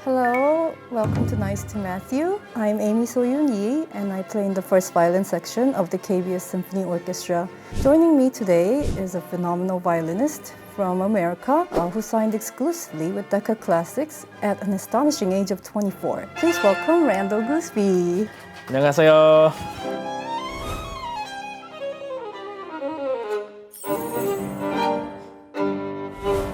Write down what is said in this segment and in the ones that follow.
Hello, welcome to Nice to Matthew. I'm Amy Soyun Yi, and I play in the first violin section of the KBS Symphony Orchestra. Joining me today is a phenomenal violinist from America who signed exclusively with Decca Classics at an astonishing age of 24. Please welcome Randall Gooseby. 안녕하세요.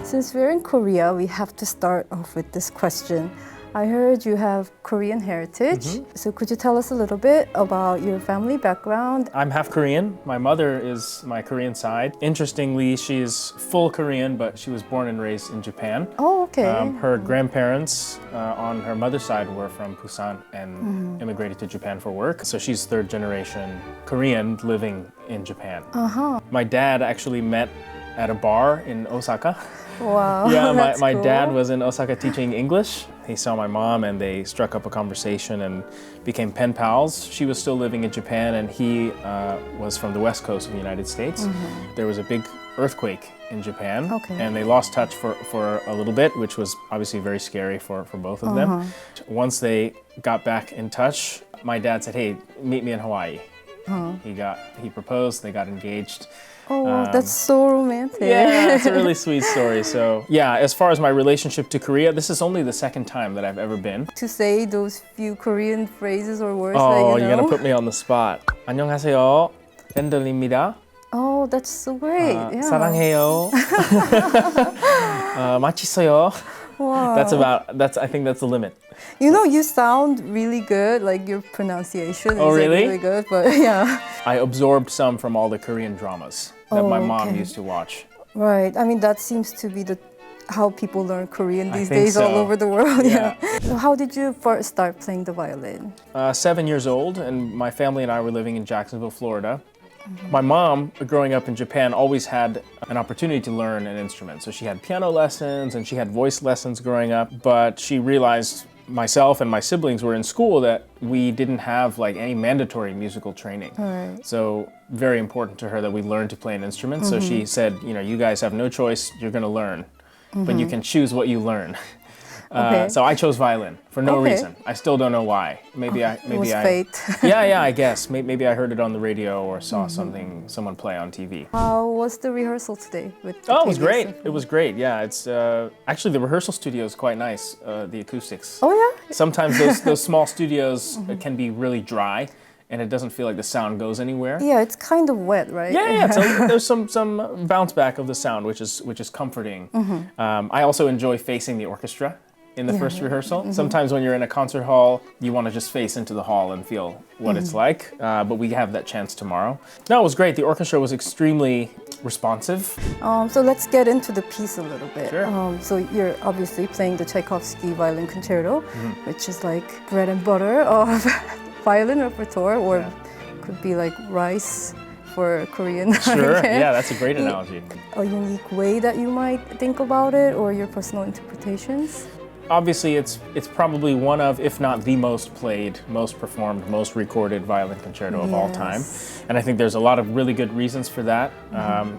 Since we're in Korea, we have to start off with this question. I heard you have Korean heritage, so could you tell us a little bit about your family background? I'm half Korean. My mother is my Korean side. Interestingly, she's full Korean, but she was born and raised in Japan. Oh, okay. Her grandparents on her mother's side were from Busan and immigrated to Japan for work. So she's third generation Korean living in Japan. My dad actually met at a bar in Osaka. Wow, Yeah, that's my cool. dad was in Osaka teaching English. He saw my mom and they struck up a conversation and became pen pals. She was still living in Japan and he was from the west coast of the United States. There was a big earthquake in Japan and they lost touch for a little bit, which was obviously very scary for both of them. Once they got back in touch, my dad said, "Hey, meet me in Hawaii." He proposed, they got engaged. Oh, that's so romantic. Yeah, it's a really sweet story. So yeah, as far as my relationship to Korea, this is only the second time that I've ever been. To say those few Korean phrases or words Oh, that you know. you're gonna put me on the spot. 안녕하세요, 랜들입니다. Oh, that's so great. Yeah. 사랑해요. 맛있어요. Wow. I think that's the limit. You know, you sound really good. Like your pronunciation is Oh, really? really good. But yeah. I absorbed some from all the Korean dramas that my mom used to watch. Right. I mean, that seems to be how people learn Korean these think days all so. over the world. Yeah. So how did you first start playing the violin? 7 years old, and my family and I were living in Jacksonville, Florida. My mom, growing up in Japan, always had an opportunity to learn an instrument. So she had piano lessons and she had voice lessons growing up, but she realized myself and my siblings were in school that we didn't have like any mandatory musical training. Right. So very important to her that we learn to play an instrument. So she said, you guys have no choice, you're gonna learn, but you can choose what you learn. So I chose violin for no reason. I still don't know why. Maybe It was fate. yeah, I guess. Maybe I heard it on the radio or saw someone play on TV. How was the rehearsal today with the Oh, it was KBS great. Symphony? It was great. Yeah, it's actually the rehearsal studio is quite nice. The acoustics. Oh yeah. Sometimes those small studios can be really dry, and it doesn't feel like the sound goes anywhere. Yeah, it's kind of wet, right? Yeah. So there's some bounce back of the sound, which is comforting. I also enjoy facing the orchestra in the first rehearsal. Sometimes when you're in a concert hall, you want to just face into the hall and feel what it's like, but we have that chance tomorrow. No, it was great. The orchestra was extremely responsive. So let's get into the piece a little bit. Sure. So you're obviously playing the Tchaikovsky Violin Concerto, which is like bread and butter of violin repertoire, or could be like rice for Korean. Sure, yeah, that's a great analogy. A unique way that you might think about it, or your personal interpretations? Obviously, it's probably one of, if not the most played, most performed, most recorded violin concerto of all time. And I think there's a lot of really good reasons for that.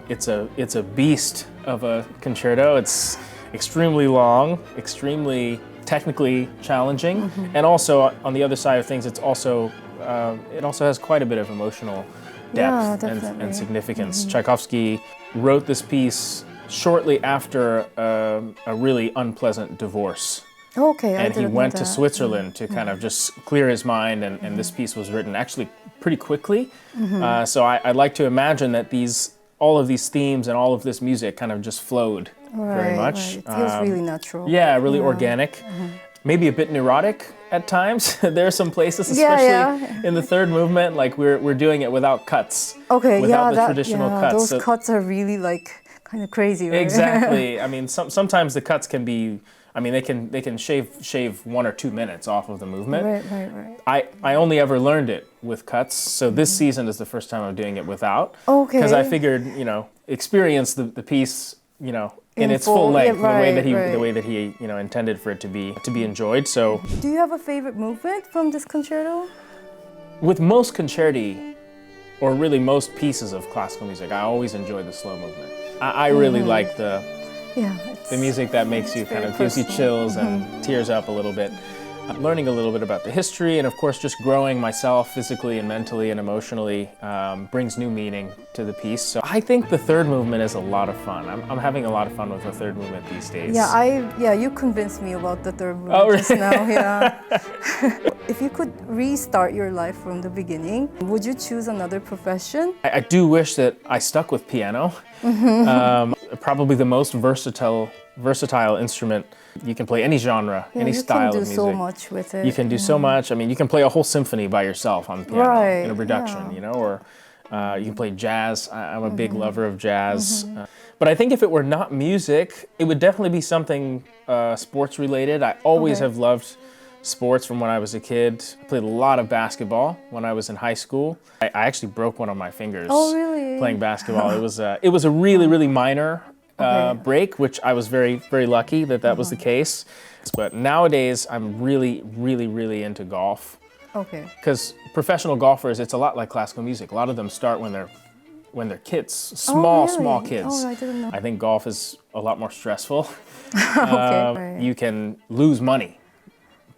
It's a beast of a concerto. It's extremely long, extremely technically challenging, and also on the other side of things, it also has quite a bit of emotional depth and significance. Tchaikovsky wrote this piece shortly after a really unpleasant divorce. Okay, And he didn't know went to that. Switzerland to kind of just clear his mind, and this piece was written actually pretty quickly. So I like to imagine that all of these themes and all of this music kind of just flowed very much. Right. It feels really natural. Yeah, really organic. Maybe a bit neurotic at times. There are some places, especially in the third movement, like we're doing it without cuts. Okay, without the traditional cuts. Those cuts are really like kind of crazy, right? Exactly. I mean, sometimes the cuts can be. I mean, they can shave 1 or 2 minutes off of the movement. Right. I only ever learned it with cuts, so this season is the first time I'm doing it without. Okay. Because I figured, experience the piece, in its full length, the way that he intended for it to be enjoyed. So, do you have a favorite movement from this concerto? with most concerti, or really most pieces of classical music, I always enjoy the slow movement. I really like the Yeah, The music that makes you kind very of gives you personal. chills and tears up a little bit. I'm learning a little bit about the history, and of course, just growing myself physically and mentally and emotionally brings new meaning to the piece. So I think the third movement is a lot of fun. I'm having a lot of fun with the third movement these days. Yeah, you convinced me about the third movement Oh, really? just now. Yeah. If you could restart your life from the beginning, would you choose another profession? I do wish that I stuck with piano. Probably the most versatile instrument. You can play any genre, Yeah, any style of you can do music. so much with it. You can do so much. I mean, you can play a whole symphony by yourself on the piano Right, in a reduction, yeah. you know, or you can play jazz. I'm a big lover of jazz. But I think if it were not music, it would definitely be something sports related. I always Okay. have loved sports from when I was a kid. I played a lot of basketball when I was in high school. I actually broke one of my fingers Oh, really? playing basketball. It was a really minor Okay. break, which I was very lucky that was the case. But nowadays, I'm really into golf. Okay. Because professional golfers, it's a lot like classical music. A lot of them start when they're kids, small really? kids. Oh, I didn't know. I think golf is a lot more stressful. Okay. Right. You can lose money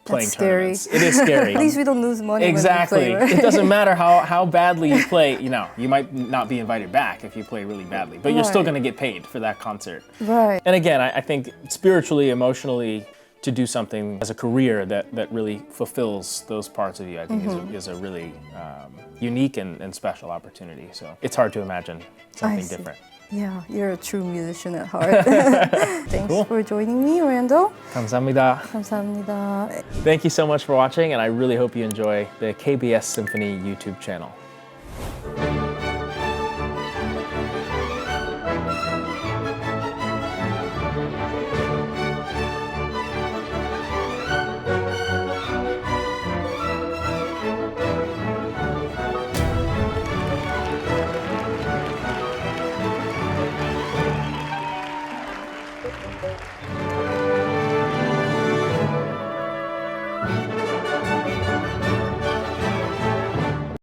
playing That's scary. tournaments. It is scary. At least we don't lose money Exactly. when we play, right? It doesn't matter how badly you play. You know, you might not be invited back if you play really badly, but you're still Right. going to get paid for that concert. Right. And again, I think spiritually, emotionally, to do something as a career that really fulfills those parts of you, I think is a really unique and special opportunity. So it's hard to imagine something see. different. Yeah, you're a true musician at heart. Thanks for joining me, Randall. 감사합니다. 감사합니다. Thank you so much for watching, and I really hope you enjoy the KBS Symphony YouTube channel.